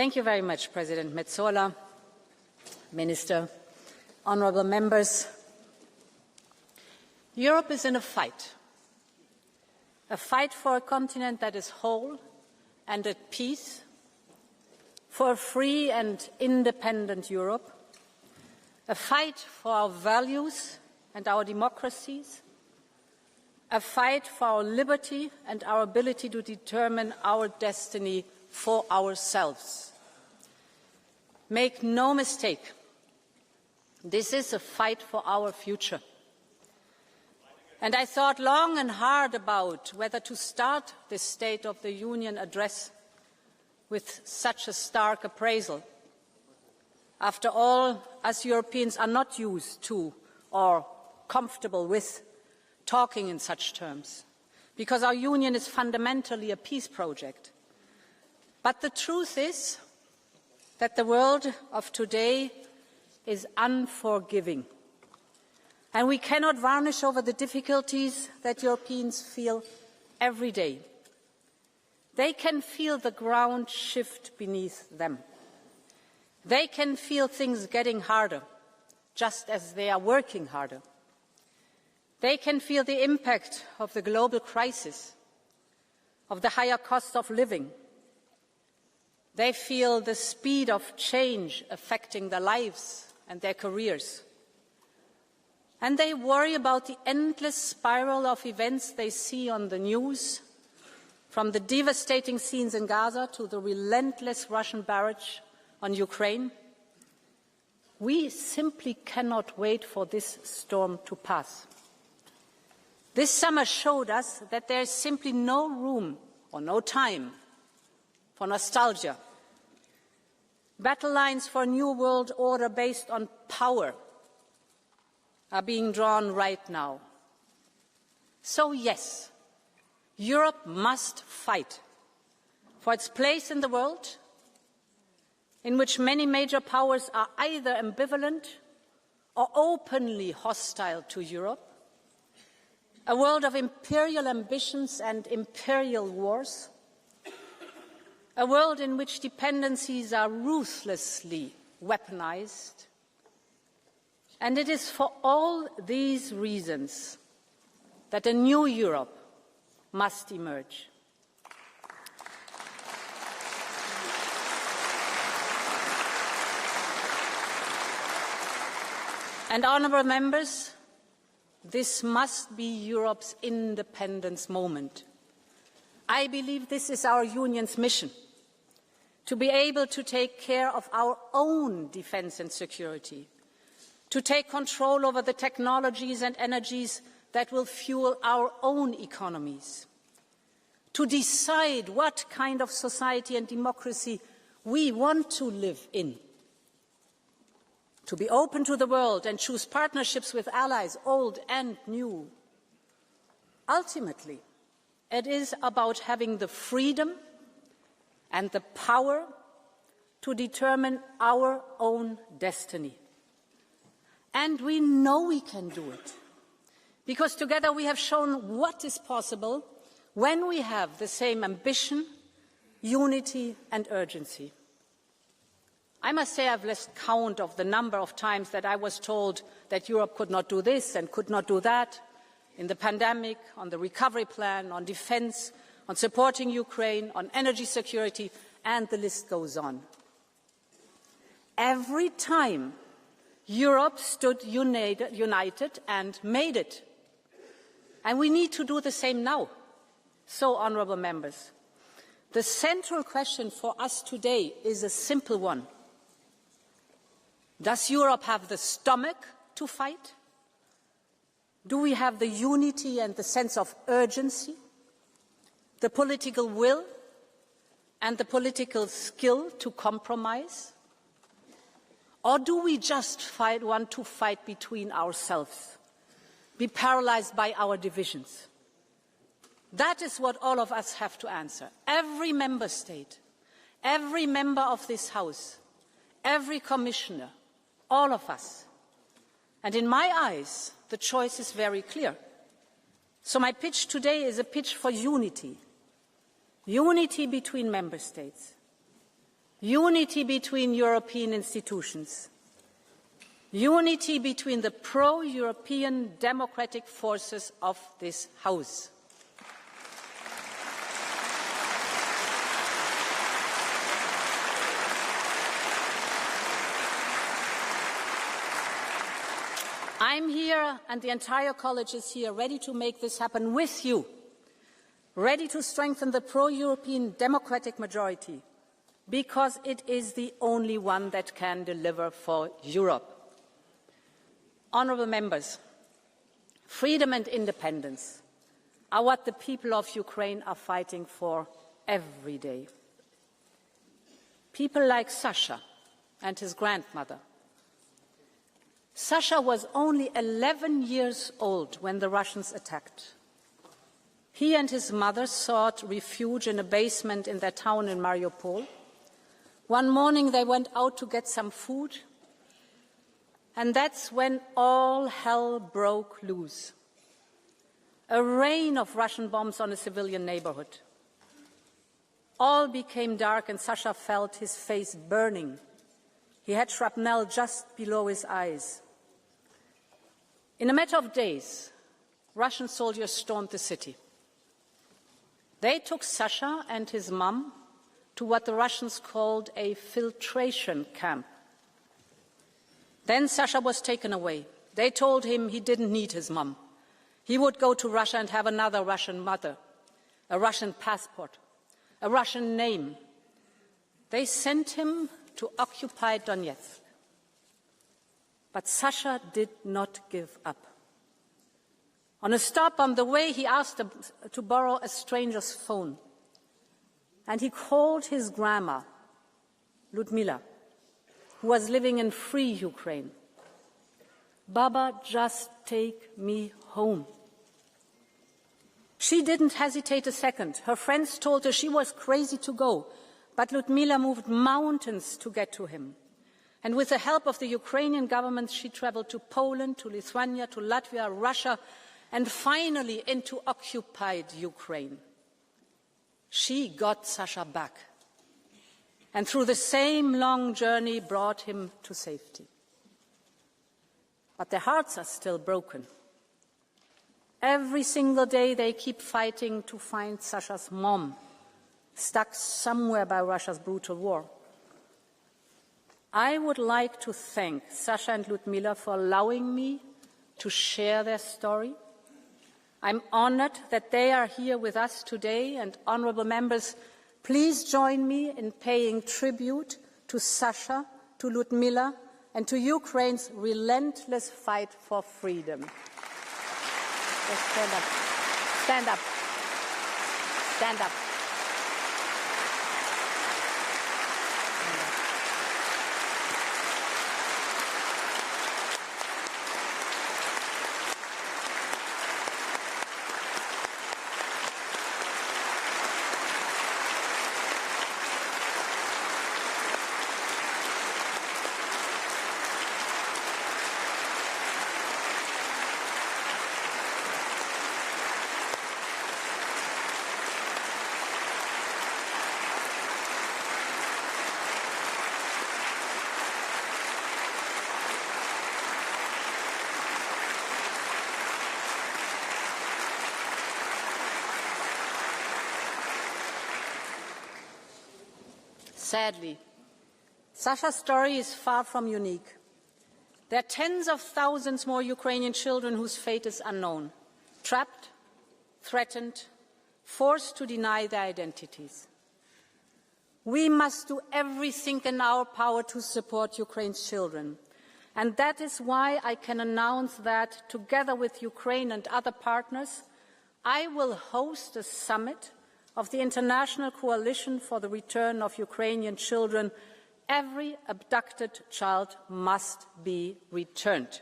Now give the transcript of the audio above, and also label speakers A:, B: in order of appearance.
A: Thank you very much, President Metsola, Minister, honourable members. Europe is in a fight for a continent that is whole and at peace, for a free and independent Europe, a fight for our values and our democracies, a fight for our liberty and our ability to determine our destiny for ourselves. Make no mistake, this is a fight for our future. And I thought long and hard about whether to start this State of the Union address with such a stark appraisal. After all, us Europeans are not used to or comfortable with talking in such terms, because our union is fundamentally a peace project. But the truth is that the world of today is unforgiving. And we cannot varnish over the difficulties that Europeans feel every day. They can feel the ground shift beneath them. They can feel things getting harder, just as they are working harder. They can feel the impact of the global crisis, of the higher cost of living. They feel the speed of change affecting their lives and their careers. And they worry about the endless spiral of events they see on the news, from the devastating scenes in Gaza to the relentless Russian barrage on Ukraine. We simply cannot wait for this storm to pass. This summer showed us that there is simply no room or no time for nostalgia. Battle lines for a new world order based on power are being drawn right now. So yes, Europe must fight for its place in the world, in which many major powers are either ambivalent or openly hostile to Europe, a world of imperial ambitions and imperial wars, a world in which dependencies are ruthlessly weaponized. And it is for all these reasons that a new Europe must emerge. And honourable members, this must be Europe's independence moment. I believe this is our Union's mission, to be able to take care of our own defence and security, to take control over the technologies and energies that will fuel our own economies, to decide what kind of society and democracy we want to live in, to be open to the world and choose partnerships with allies, old and new. Ultimately, it is about having the freedom and the power to determine our own destiny. And we know we can do it, because together we have shown what is possible when we have the same ambition, unity and urgency. I must say I've lost count of the number of times that I was told that Europe could not do this and could not do that, in the pandemic, on the recovery plan, on defence, on supporting Ukraine, on energy security, and the list goes on. Every time Europe stood united and made it. And we need to do the same now. So, honourable members, the central question for us today is a simple one. Does Europe have the stomach to fight? Do we have the unity and the sense of urgency, the political will and the political skill to compromise? Or do we just want to fight between ourselves, be paralysed by our divisions? That is what all of us have to answer. Every member state, every member of this House, every commissioner, all of us. And in my eyes, the choice is very clear. So my pitch today is a pitch for unity. Unity between member states. unity between European institutions, unity between the pro-European democratic forces of this House. I'm here, and the entire college is here, ready to make this happen with you, ready to strengthen the pro-European democratic majority, because it is the only one that can deliver for Europe. Honourable members, freedom and independence are what the people of Ukraine are fighting for every day. People like Sasha and his grandmother. Sasha was only 11 years old when the Russians attacked. He and his mother sought refuge in a basement in their town in Mariupol. One morning they went out to get some food, and that's when all hell broke loose. A rain of Russian bombs on a civilian neighborhood. All became dark and Sasha felt his face burning. He had shrapnel just below his eyes. In a matter of days, Russian soldiers stormed the city. They took Sasha and his mum to what the Russians called a filtration camp. Then Sasha was taken away. They told him he didn't need his mum. He would go to Russia and have another Russian mother, a Russian passport, a Russian name. They sent him to occupied Donetsk. But Sasha did not give up. On a stop on the way, he asked to borrow a stranger's phone. And he called his grandma, Ludmila, who was living in free Ukraine. Baba, just take me home. She didn't hesitate a second. Her friends told her she was crazy to go, but Ludmila moved mountains to get to him. And with the help of the Ukrainian government, she traveled to Poland, to Lithuania, to Latvia, Russia, and finally into occupied Ukraine. She got Sasha back, and through the same long journey brought him to safety. But their hearts are still broken. Every single day they keep fighting to find Sasha's mom, stuck somewhere by Russia's brutal war. I would like to thank Sasha and Ludmila for allowing me to share their story. I'm honored that they are here with us today, and honourable members, please join me in paying tribute to Sasha, to Ludmila, and to Ukraine's relentless fight for freedom. Just stand up. Stand up. Stand up. Sadly, Sasha's story is far from unique. There are tens of thousands more Ukrainian children whose fate is unknown, trapped, threatened, forced to deny their identities. We must do everything in our power to support Ukraine's children. And that is why I can announce that, together with Ukraine and other partners, I will host a summit of the International Coalition for the Return of Ukrainian Children. Every abducted child must be returned.